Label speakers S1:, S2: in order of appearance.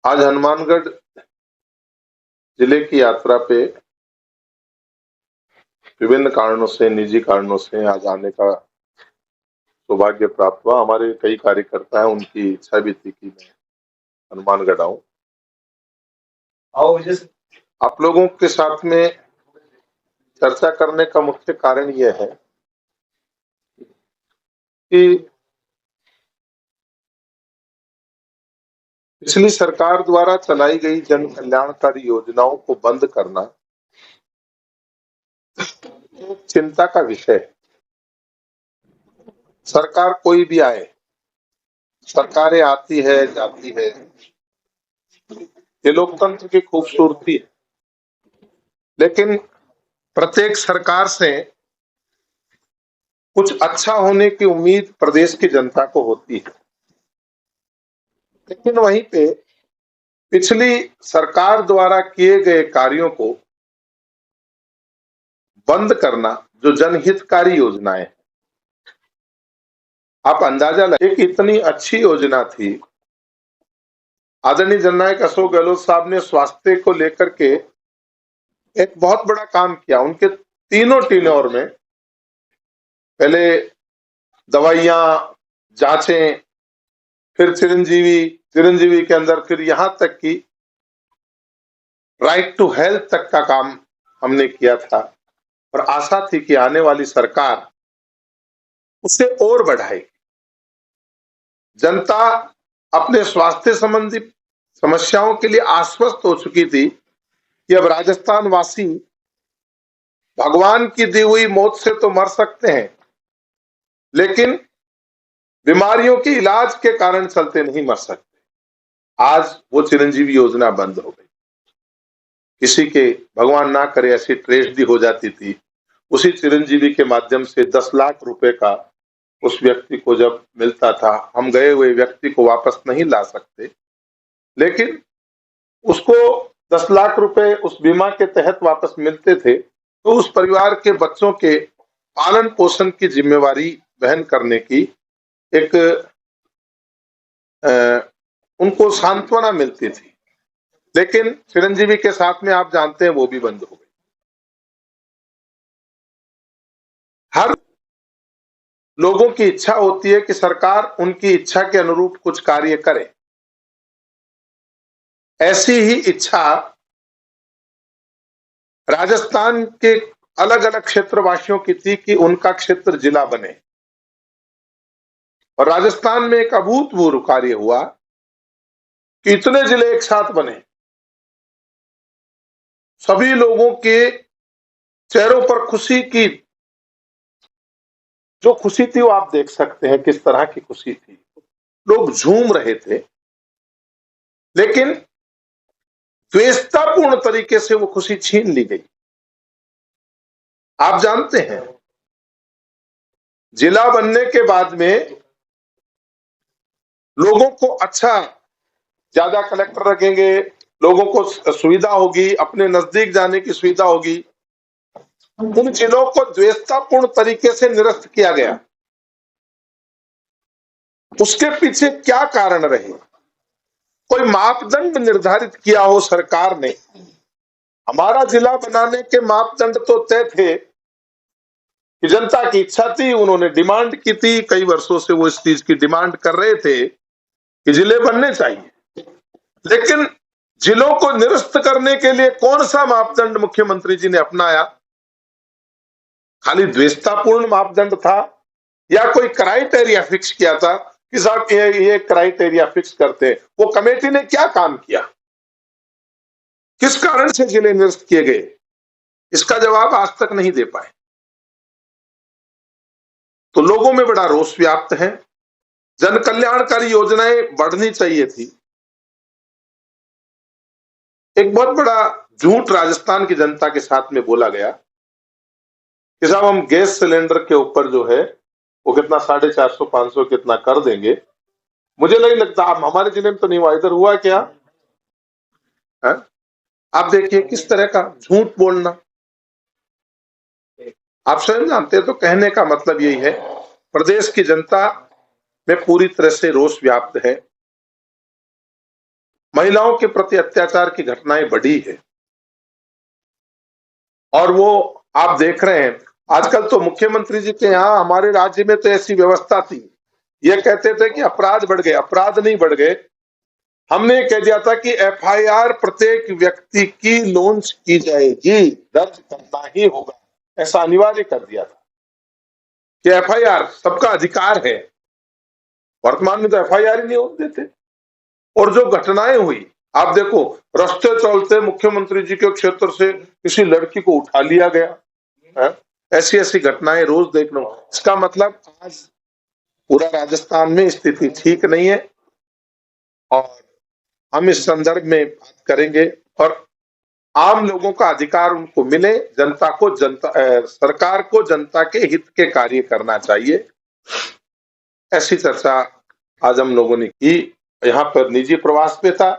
S1: आज हनुमानगढ़ जिले की यात्रा पे विभिन्न कारणों से, निजी कारणों से आज आने का सौभाग्य प्राप्त हुआ। हमारे कई कार्यकर्ता हैं, उनकी इच्छा भी थी कि मैं हनुमानगढ़ आऊं। आप लोगों के साथ में चर्चा करने का मुख्य कारण यह है कि पिछली सरकार द्वारा चलाई गई जन कल्याणकारी योजनाओं को बंद करना चिंता का विषय है। सरकार कोई भी आए, सरकारें आती है जाती है, ये लोकतंत्र की खूबसूरती है। लेकिन प्रत्येक सरकार से कुछ अच्छा होने की उम्मीद प्रदेश की जनता को होती है, लेकिन वहीं पे पिछली सरकार द्वारा किए गए कार्यों को बंद करना, जो जनहितकारी योजनाएं हैं, आप अंदाजा लगाइए, एक इतनी अच्छी योजना थी। आदरणीय जननायक अशोक गहलोत साहब ने स्वास्थ्य को लेकर के एक बहुत बड़ा काम किया। उनके तीनों टेन्योर में पहले दवाइयां, जांचें, फिर चिरंजीवी के अंदर फिर यहां तक कि राइट टू हेल्थ तक का काम हमने किया था, और आशा थी कि आने वाली सरकार उसे और बढ़ाएगी। जनता अपने स्वास्थ्य संबंधी समस्याओं के लिए आश्वस्त हो चुकी थी कि अब राजस्थान वासी भगवान की दी हुई मौत से तो मर सकते हैं, लेकिन बीमारियों के इलाज के कारण चलते नहीं मर सकते। आज वो चिरंजीवी योजना बंद हो गई। किसी के भगवान ना करे ऐसी ट्रेजेडी हो जाती थी, उसी चिरंजीवी के माध्यम से 10 लाख रुपए का उस व्यक्ति को जब मिलता था, हम गए हुए व्यक्ति को वापस नहीं ला सकते, लेकिन उसको 10 लाख रुपए उस बीमा के तहत वापस मिलते थे, तो उस परिवार के बच्चों के पालन पोषण की जिम्मेवारी वहन करने की एक उनको सांत्वना मिलती थी। लेकिन चिरंजीवी के साथ में आप जानते हैं वो भी बंद हो गई। हर लोगों की इच्छा होती है कि सरकार उनकी इच्छा के अनुरूप कुछ कार्य करे। ऐसी ही इच्छा राजस्थान के अलग अलग क्षेत्रवासियों की थी कि उनका क्षेत्र जिला बने, और राजस्थान में एक अभूतपूर्व कार्य हुआ कि इतने जिले एक साथ बने। सभी लोगों के चेहरों पर खुशी की जो खुशी थी वो आप देख सकते हैं किस तरह की खुशी थी। लोग झूम रहे थे, लेकिन द्वेषतापूर्ण तरीके से वो खुशी छीन ली गई। आप जानते हैं, जिला बनने के बाद में लोगों को अच्छा, ज्यादा कलेक्टर रखेंगे, लोगों को सुविधा होगी, अपने नजदीक जाने की सुविधा होगी। उन जिलों को द्वेषतापूर्ण तरीके से निरस्त किया गया। उसके पीछे क्या कारण रहे? कोई मापदंड निर्धारित किया हो सरकार ने? हमारा जिला बनाने के मापदंड तो तय थे कि जनता की इच्छा थी, उन्होंने डिमांड की थी, कई वर्षों से वो इस चीज की डिमांड कर रहे थे कि जिले बनने चाहिए। लेकिन जिलों को निरस्त करने के लिए कौन सा मापदंड मुख्यमंत्री जी ने अपनाया? खाली द्वेषतापूर्ण मापदंड था या कोई क्राइटेरिया फिक्स किया था कि साहब ये क्राइटेरिया फिक्स करते? वो कमेटी ने क्या काम किया? किस कारण से जिले निरस्त किए गए? इसका जवाब आज तक नहीं दे पाए। तो लोगों में बड़ा रोष व्याप्त है। जन कल्याणकारी योजनाएं बढ़नी चाहिए थी। एक बहुत बड़ा झूठ राजस्थान की जनता के साथ में बोला गया कि साहब हम गैस सिलेंडर के ऊपर जो है वो कितना 450 500 कितना कर देंगे। मुझे नहीं लगता, आप हमारे जिले में तो नहीं हुआ, इधर हुआ क्या है? आप देखिए किस तरह का झूठ बोलना। आप स्वयं जानते हैं। तो कहने का मतलब यही है, प्रदेश की जनता में पूरी तरह से रोष व्याप्त है। महिलाओं के प्रति अत्याचार की घटनाएं बढ़ी है। और वो आप देख रहे हैं आजकल तो मुख्यमंत्री जी के यहाँ हमारे राज्य में तो ऐसी व्यवस्था थी, ये कहते थे कि अपराध बढ़ गए, अपराध नहीं बढ़ गए। हमने कह दिया था कि एफआईआर प्रत्येक व्यक्ति की लॉन्च की जाएगी, दर्ज करना ही होगा, ऐसा अनिवार्य कर दिया था कि एफआईआर सबका अधिकार है। वर्तमान में तो एफआईआर ही नहीं होने देते। और जो घटनाएं हुई आप देखो, रास्ते चलते मुख्यमंत्री जी के क्षेत्र से किसी लड़की को उठा लिया गया है? ऐसी ऐसी घटनाएं रोज देखना। इसका मतलब आज पूरा राजस्थान में स्थिति ठीक नहीं है और हम इस संदर्भ में बात करेंगे और आम लोगों का अधिकार उनको मिले, सरकार को जनता के हित के कार्य करना चाहिए। ऐसी चर्चा आज हम लोगों ने की। यहाँ पर निजी प्रवास पे था